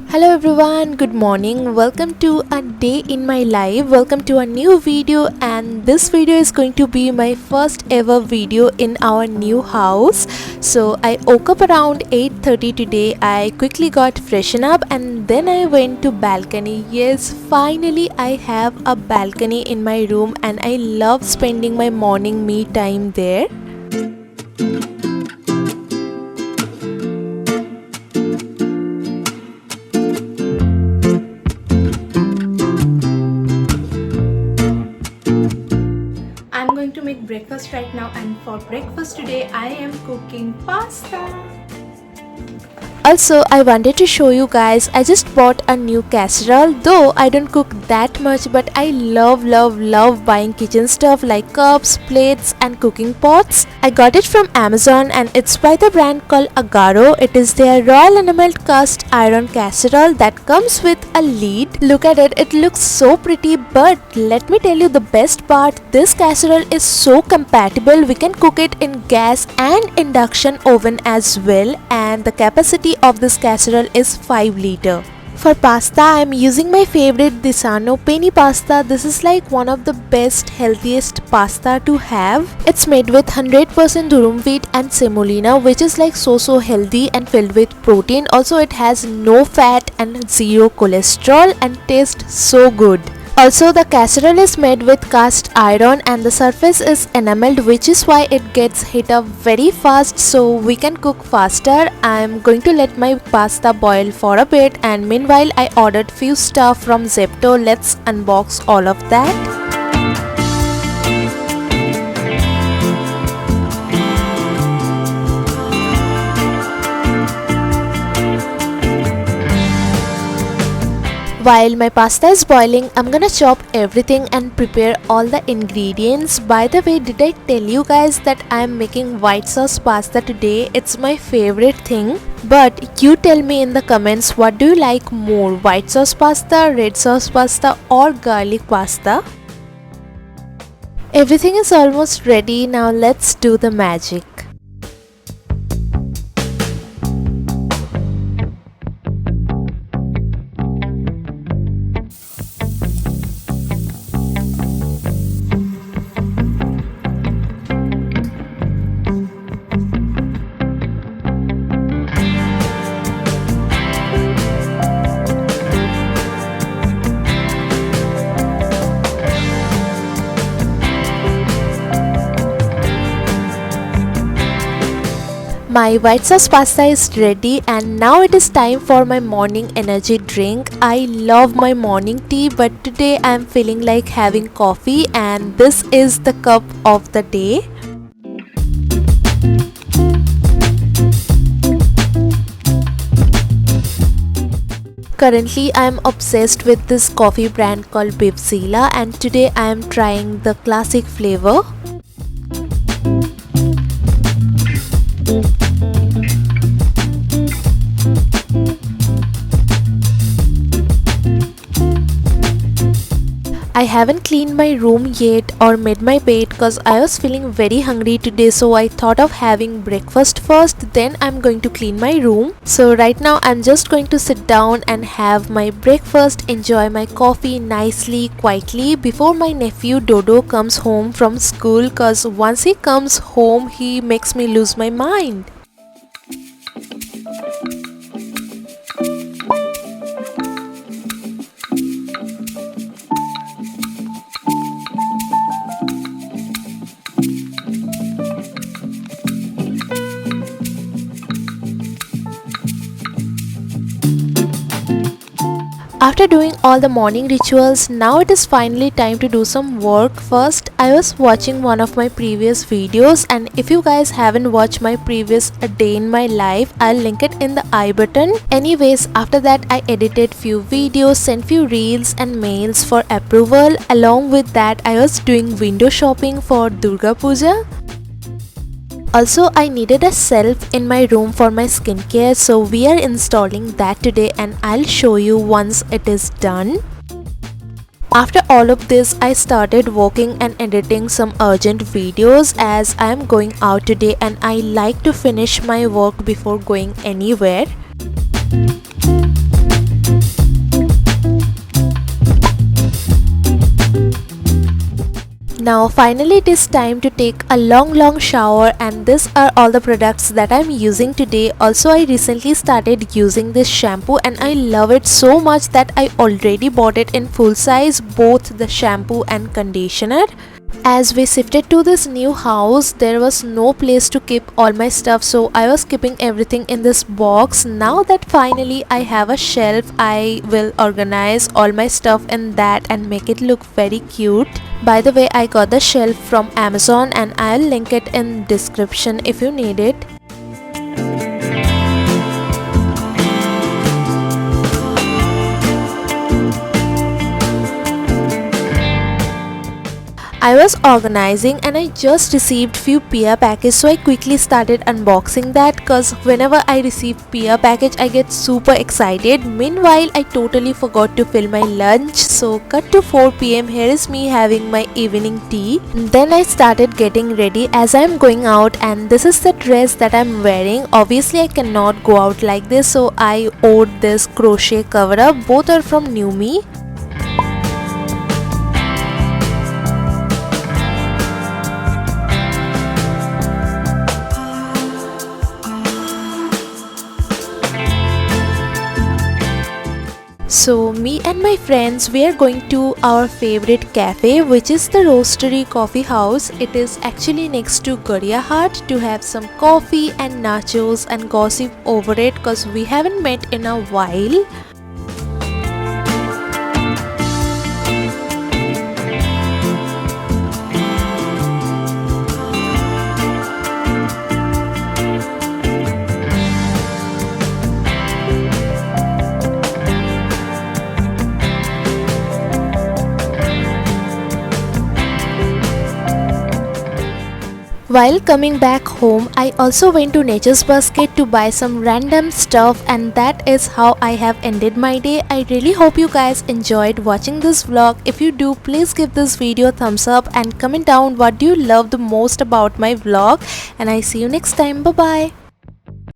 Hello everyone, good morning. Welcome to a day in my life. Welcome to a new video, and this video is going to be my first ever video in our new house. So I woke up around 8:30 today. I quickly got freshen up and then I went to balcony. Yes, finally I have a balcony in my room and I love spending my morning me time there. I'm going to make breakfast right now, and for breakfast today I am cooking pasta. Also, I wanted to show you guys, I just bought a new casserole. Though I don't cook that much, but I love buying kitchen stuff like cups, plates and cooking pots. I got it from Amazon and it's by the brand called Agaro. It is their royal enameled cast iron casserole that comes with a lid. Look at it, it looks so pretty, but let me tell you the best part, this casserole is so compatible. We can cook it in gas and induction oven as well, and the capacity of this casserole is 5 liter. For pasta, I am using my favorite Disano penny pasta. This is like one of the best healthiest pasta to have. It's made with 100% durum wheat and semolina, which is like so healthy and filled with protein. Also, it has no fat and zero cholesterol and tastes so good. Also, the casserole is made with cast iron and the surface is enameled, which is why it gets heat up very fast, so we can cook faster. I'm going to let my pasta boil for a bit, and meanwhile I ordered few stuff from Zepto. Let's unbox all of that. While my pasta is boiling, I'm gonna chop everything and prepare all the ingredients. By the way, did I tell you guys that I am making white sauce pasta today? It's my favorite thing. But you tell me in the comments, what do you like more, white sauce pasta, red sauce pasta or garlic pasta? Everything is almost ready. Now let's do the magic. My white sauce pasta is ready, and now it is time for my morning energy drink. I love my morning tea, but today I am feeling like having coffee, and this is the cup of the day. Currently I am obsessed with this coffee brand called Bivzilla, and today I am trying the classic flavor. I haven't cleaned my room yet or made my bed because I was feeling very hungry today, so I thought of having breakfast first, then I'm going to clean my room. So right now I'm just going to sit down and have my breakfast, enjoy my coffee nicely, quietly before my nephew Dodo comes home from school, cause once he comes home he makes me lose my mind. After doing all the morning rituals, now it is finally time to do some work. First, I was watching one of my previous videos, and if you guys haven't watched my previous A Day in My Life, I'll link it in the I button. Anyways, after that I edited few videos, sent few reels and mails for approval. Along with that, I was doing window shopping for Durga Puja. Also, I needed a shelf in my room for my skincare, so we are installing that today and I'll show you once it is done. After all of this, I started working and editing some urgent videos as I am going out today and I like to finish my work before going anywhere. Now finally it is time to take a long shower, and these are all the products that I'm using today. Also, I recently started using this shampoo and I love it so much that I already bought it in full size, both the shampoo and conditioner. As we shifted to this new house, there was no place to keep all my stuff, so I was keeping everything in this box. Now that finally I have a shelf, I will organize all my stuff in that and make it look very cute. By the way, I got the shelf from Amazon and I'll link it in description if you need it. I was organizing and I just received few Pia packages, so I quickly started unboxing that cause whenever I receive Pia package I get super excited. Meanwhile, I totally forgot to fill my lunch, so cut to 4 PM. Here is me having my evening tea. Then I started getting ready as I am going out, and this is the dress that I am wearing. Obviously I cannot go out like this, so I ordered this crochet cover up. Both are from New Me. So me and my friends, we are going to our favorite cafe, which is the Roastery Coffee House. It is actually next to Garangriya Hut, to have some coffee and nachos and gossip over it cause we haven't met in a while. While coming back home, I also went to Nature's Basket to buy some random stuff, and that is how I have ended my day. I really hope you guys enjoyed watching this vlog. If you do, please give this video a thumbs up and comment down what do you love the most about my vlog, and I see you next time. Bye bye.